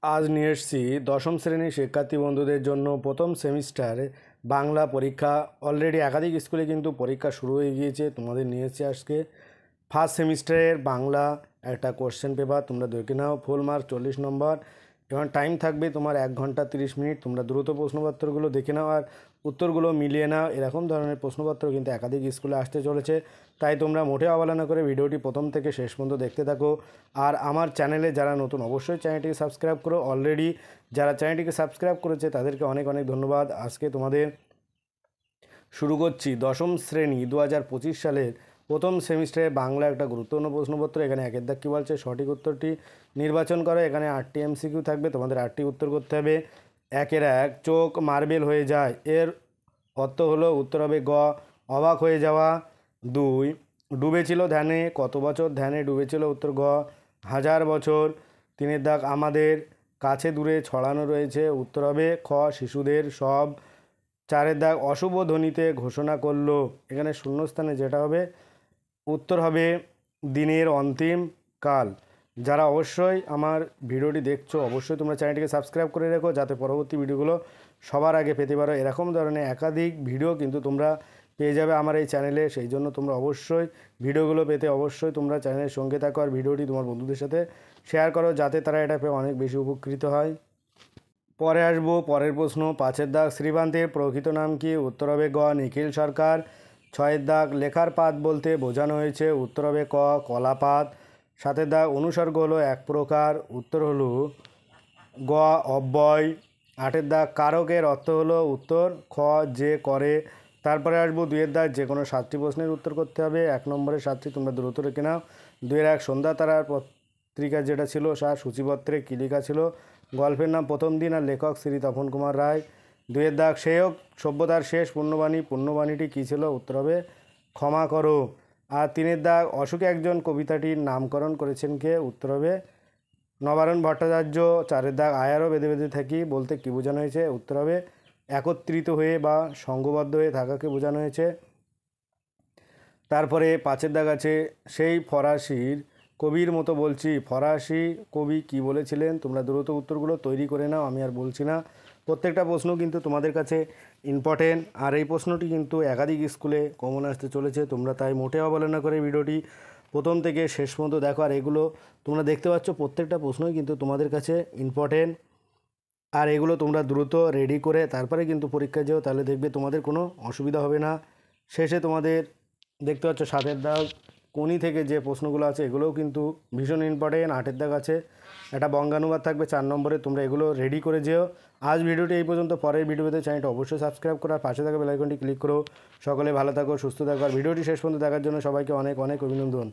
আজ নিয়ে এসেছি দশম শ্রেণীর শিক্ষার্থী বন্ধুদের জন্য প্রথম সেমিস্টার বাংলা পরীক্ষা। অলরেডি একাধিক স্কুলে কিন্তু পরীক্ষা শুরু হয়ে গিয়েছে। তোমাদের নিয়ে এসেছি আজকে ফার্স্ট সেমিস্টারের বাংলা একটা কোশ্চেন পেপার। তোমরা দেখে নাও, ফুল মার্ক 40 নম্বর। এবং টাইম থাকবে তোমার 1 ঘন্টা 30 মিনিট। তোমরা দ্রুত প্রশ্নপত্রগুলো দেখে নাও আর উত্তরগুলো মিলিয়ে নাও। এরকম ধরনের প্রশ্নপত্র কিন্তু একাধিক স্কুলে আসতে চলেছে, তাই তোমরা মোটে অবহেলা করে ভিডিওটি প্রথম থেকে শেষ পর্যন্ত দেখতে থাকো। আর আমার চ্যানেলে যারা নতুন, অবশ্যই চ্যানেলটিকে সাবস্ক্রাইব করো। অলরেডি যারা চ্যানেলটিকে সাবস্ক্রাইব করেছে তাদেরকে অনেক অনেক ধন্যবাদ। আজকে তোমাদের শুরু করছি দশম শ্রেণী 2025 সালের প্রথম সেমিস্টারে বাংলা একটা গুরুত্বপূর্ণ প্রশ্নপত্র। এখানে একের দাগ কী বলছে, সঠিক উত্তরটি নির্বাচন করো। এখানে 8টি এমসিকিউ থাকবে, তোমাদের 8টি উত্তর করতে হবে। 1 চোখ মার্বেল হয়ে যায়, এর অর্থ হলো, উত্তর হবে গ অবাক হয়ে যাওয়া। 2 ডুবেছিল ধ্যানে, কত বছর ধ্যানে ডুবেছিল, উত্তর গ 1000 বছর। 3 দাগ আমাদের কাছে দূরে ছড়ানো রয়েছে, উত্তর হবে খ শিশুদের সব। 4 দাগ অশুভ ধ্বনিতে ঘোষণা করলো, এখানে শূন্যস্থানে যেটা হবে উত্তর হবে দিনের অন্তিম কাল। যারা অবশ্যই আমার ভিডিওটি দেখছো, অবশ্যই তোমরা চ্যানেলটিকে সাবস্ক্রাইব করে রেখো, যাতে পরবর্তী ভিডিওগুলো সবার আগে পেতে পারো। এরকম ধরনের একাধিক ভিডিও কিন্তু তোমরা পেয়ে যাবে আমার এই চ্যানেলে। সেই জন্য তোমরা অবশ্যই ভিডিওগুলো পেতে অবশ্যই তোমরা চ্যানেলের সঙ্গে থাকো আর ভিডিওটি তোমার বন্ধুদের সাথে শেয়ার করো, যাতে তারা এটা পেয়ে অনেক বেশি উপকৃত হয়। পরে আসবো পরের প্রশ্ন। 5 দাগ শ্রীকান্তের প্রকৃত নাম কি, উত্তর হবে গ নিখিল সরকার। 6 দাগ লেখার পাত বলতে বোঝানো হয়েছে, উত্তর হবে ক কলাপাত। 7 দাগ অনুসর্গ হলো এক প্রকার, উত্তর হলো গ অব্যয়। 8 দাগ কারকের অর্থ হলো, উত্তর খ যে করে। তারপরে আসবো 2 দাগ যে কোনো 7টি প্রশ্নের উত্তর করতে হবে। 1 নম্বরের 7টি তোমরা দ্রুত রেখে নাও। 2 সন্ধ্যা তারার পত্রিকা যেটা ছিল তার সূচিপত্রে কী লেখা ছিল, গল্পের নাম প্রথম দিন আর লেখক শ্রী তপন কুমার রায়। 2 দাগ সেয়ক সভ্যতার শেষ পূর্ণবাণীটি কী ছিল, উত্তর হবে ক্ষমা করো। আর 3 দাগ অশোক একজন কবিতাটির নামকরণ করেছেন কে, উত্তর হবে নবারুণ ভট্টাচার্য। 4 দাগ আয়ারও বেঁধে বেঁধে থাকি বলতে কী বোঝানো হয়েছে, উত্তর হবে একত্রিত হয়ে বা সংঘবদ্ধ হয়ে থাকাকে বোঝানো হয়েছে। তারপরে 5 দাগ আছে সেই ফরাসির কবির মতো বলছি, ফরাসি কবি কি বলেছিলেন। তোমরা দ্রুত উত্তরগুলো তৈরি করে নাও, আমি আর বলছি না। প্রত্যেকটা প্রশ্ন কিন্তু তোমাদের কাছে ইম্পর্টেন্ট, আর এই প্রশ্নটি কিন্তু একাধিক স্কুলে কমন আসতে চলেছে। তোমরা তাই মোটে অবহেলা করে ভিডিওটি প্রথম থেকে শেষ পর্যন্ত দেখো। আর এগুলো তোমরা দেখতে পাচ্ছ প্রত্যেকটা প্রশ্নই কিন্তু তোমাদের কাছে ইম্পর্টেন্ট, আর এগুলো তোমরা দ্রুত রেডি করে তারপরে কিন্তু পরীক্ষায় যেও, তাহলে দেখবে তোমাদের কোনো অসুবিধা হবে না। শেষে তোমাদের দেখতে পাচ্ছ 7 দাগ কোনি থেকে যে প্রশ্নগুলো আছে এগুলোও কিন্তু ভীষণ ইম্পর্টেন্ট। 8 দাগ আছে একটা বঙ্গানুবাদ থাকবে 4 নম্বরে, তোমরা এগুলো রেডি করে যেও। আজ ভিডিওটি এই পর্যন্ত, পরের ভিডিওতে চ্যানেলটা অবশ্যই সাবস্ক্রাইব করো আর পাশে থাকা বেল আইকনটি ক্লিক করো। সকলে ভালো থাকো, সুস্থ থাকো, আর ভিডিওটি শেষ পর্যন্ত দেখার জন্য সবাইকে অনেক অনেক অভিনন্দন।